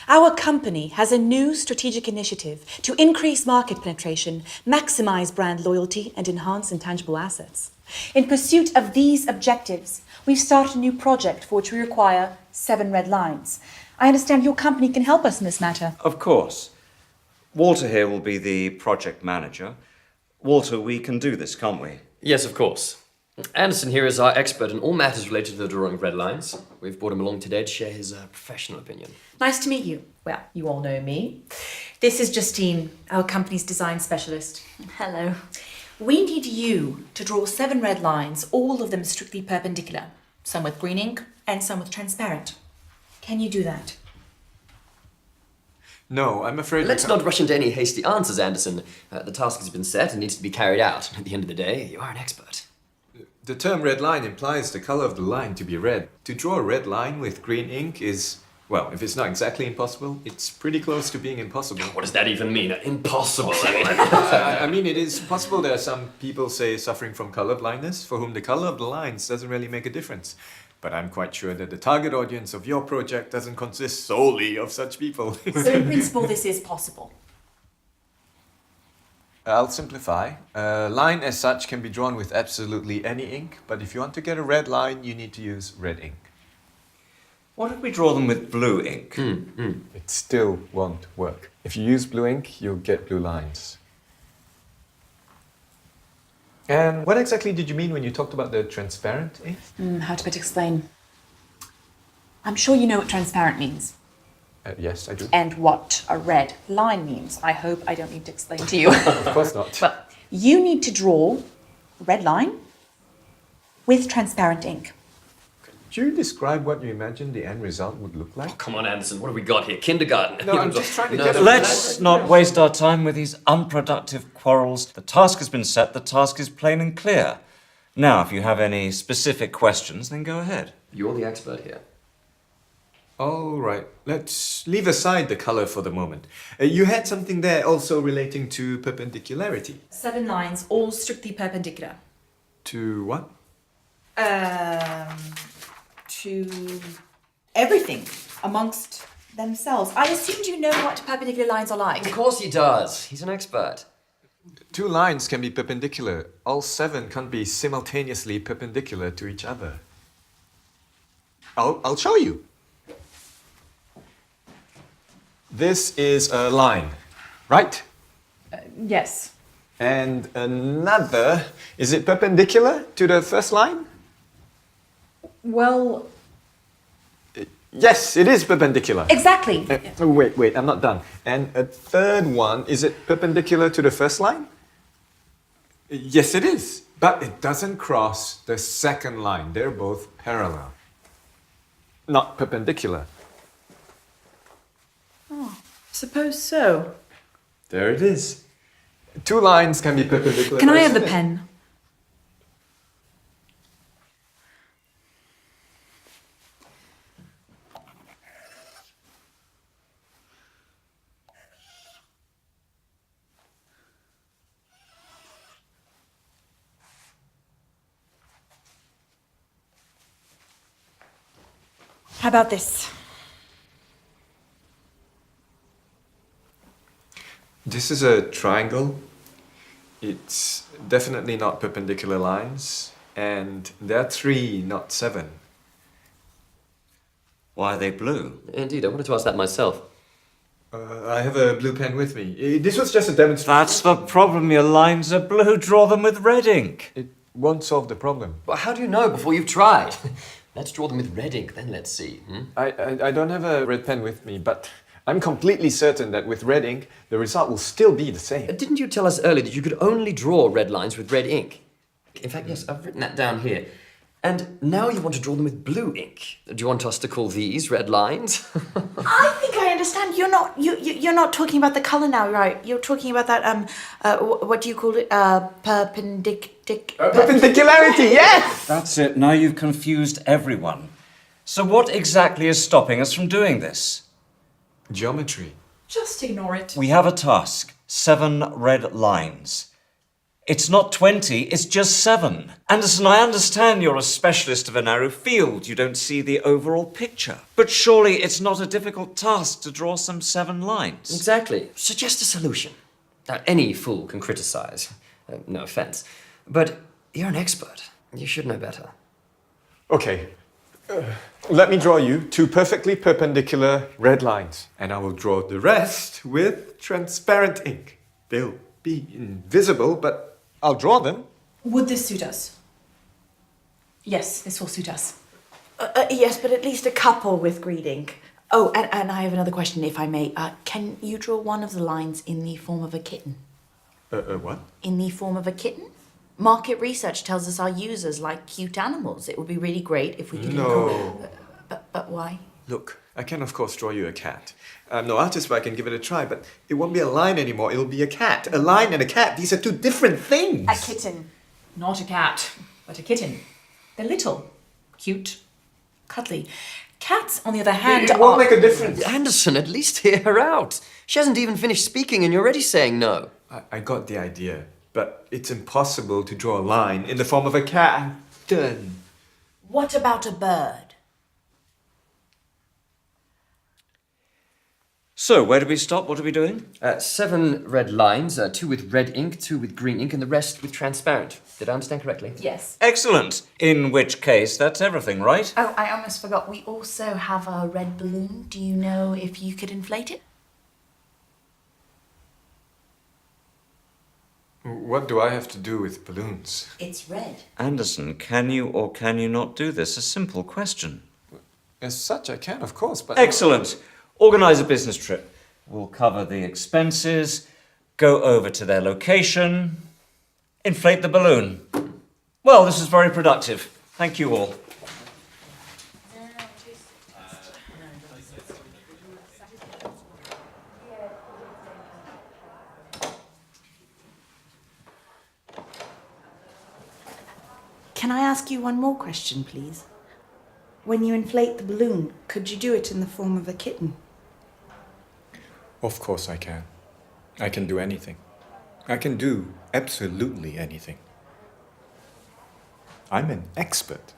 Our company has a new strategic initiative to increase market penetration, maximize brand loyalty, and enhance intangible assets. In pursuit of these objectives, we've started a new project for which we require 7 red lines. I understand your company can help us in this matter. Of course. Walter here will be the project manager. Walter, we can do this, can't we? Yes, of course. Anderson here is our expert in all matters related to the drawing of red lines. We've brought him along today to share his professional opinion. Nice to meet you. Well, you all know me. This is Justine, our company's design specialist. Hello. We need you to draw 7 red lines, all of them strictly perpendicular, some with green ink and some with transparent. Can you do that? No, I'm afraid... Let's not rush into any hasty answers, Anderson. The task has been set and needs to be carried out. At the end of the day, you are an expert. The term red line implies the color of the line to be red. To draw a red line with green ink is, well, if it's not exactly impossible, it's pretty close to being impossible. What does that even mean? Impossible. I mean, it is possible there are some people, say, suffering from color blindness, for whom the color of the lines doesn't really make a difference. But I'm quite sure that the target audience of your project doesn't consist solely of such people. So in principle, this is possible. I'll simplify. A line as such can be drawn with absolutely any ink, but if you want to get a red line, you need to use red ink. What if we draw them with blue ink? It still won't work. If you use blue ink, you'll get blue lines. And what exactly did you mean when you talked about the transparent ink? How to better explain? I'm sure you know what transparent means. Yes, I do. And what a red line means. I hope I don't need to explain to you. Of course not. Well, you need to draw a red line with transparent ink. Could you describe what you imagine the end result would look like? Oh, come on, Anderson. What have we got here? Kindergarten. No, I'm just trying to get a... Let's not waste our time with these unproductive quarrels. The task has been set, the task is plain and clear. Now, if you have any specific questions, then go ahead. You're the expert here. All right, let's leave aside the color for the moment. You had something there also relating to perpendicularity. 7 lines, all strictly perpendicular. To what? To everything amongst themselves. I assumed you know what perpendicular lines are like. Of course he does. He's an expert. 2 lines can be perpendicular. All 7 can't be simultaneously perpendicular to each other. I'll show you. This is a line, right? Yes. And another, is it perpendicular to the first line? Well, Yes, it is perpendicular. exactly. Wait, I'm not done. And a third one, is it perpendicular to the first line? Yes, it is. But it doesn't cross the second line. They're both parallel, not perpendicular. Suppose so. There it is. 2 lines can be perpendicular. Can I have the pen? How about this? This is a triangle. It's definitely not perpendicular lines. And there are 3, not 7. Why are they blue? Indeed, I wanted to ask that myself. I have a blue pen with me. This was just a demonstration. That's the problem, your lines are blue. Draw them with red ink. It won't solve the problem. Well, how do you know before you've tried? Let's draw them with red ink, then let's see. I don't have a red pen with me, but I'm completely certain that with red ink, the result will still be the same. Didn't you tell us earlier that you could only draw red lines with red ink? In fact, yes, I've written that down here. And now you want to draw them with blue ink. Do you want us to call these red lines? I think I understand. You're not talking about the color now, right? You're talking about that what do you call it? Perpendicularity, yes! That's it. Now you've confused everyone. So what exactly is stopping us from doing this? Geometry. Just ignore it. We have a task. 7 red lines. It's not 20, it's just 7. Anderson, I understand you're a specialist of a narrow field. You don't see the overall picture. But surely it's not a difficult task to draw some 7 lines. Exactly. Suggest a solution. Now, any fool can criticize. No offense. But you're an expert. You should know better. Okay. Let me draw you 2 perfectly perpendicular red lines, and I will draw the rest with transparent ink. They'll be invisible, but I'll draw them. Would this suit us? Yes, this will suit us. Yes, but at least a couple with green ink. Oh, and I have another question, if I may. Can you draw one of the lines in the form of a kitten? What? In the form of a kitten? Market research tells us our users like cute animals. It would be really great if we could... No. But why? Look, I can of course draw you a cat. I'm no artist, but I can give it a try, but it won't be a line anymore, it'll be a cat. A line and a cat, these are 2 different things. A kitten. Not a cat, but a kitten. They're little, cute, cuddly. Cats, on the other hand, It won't make a difference. Anderson, at least hear her out. She hasn't even finished speaking and you're already saying no. I got the idea, but it's impossible to draw a line in the form of a cat. I'm done. What about a bird? So, where do we stop? What are we doing? 7 red lines, 2 with red ink, 2 with green ink, and the rest with transparent. Did I understand correctly? Yes. Excellent. In which case, that's everything, right? Oh, I almost forgot. We also have a red balloon. Do you know if you could inflate it? What do I have to do with balloons? It's red. Anderson, can you or can you not do this? A simple question. As such, I can, of course, but... Excellent. Organise a business trip. We'll cover the expenses, go over to their location, inflate the balloon. Well, this is very productive. Thank you all. Can I ask you one more question, please? When you inflate the balloon, could you do it in the form of a kitten? Of course I can. I can do anything. I can do absolutely anything. I'm an expert.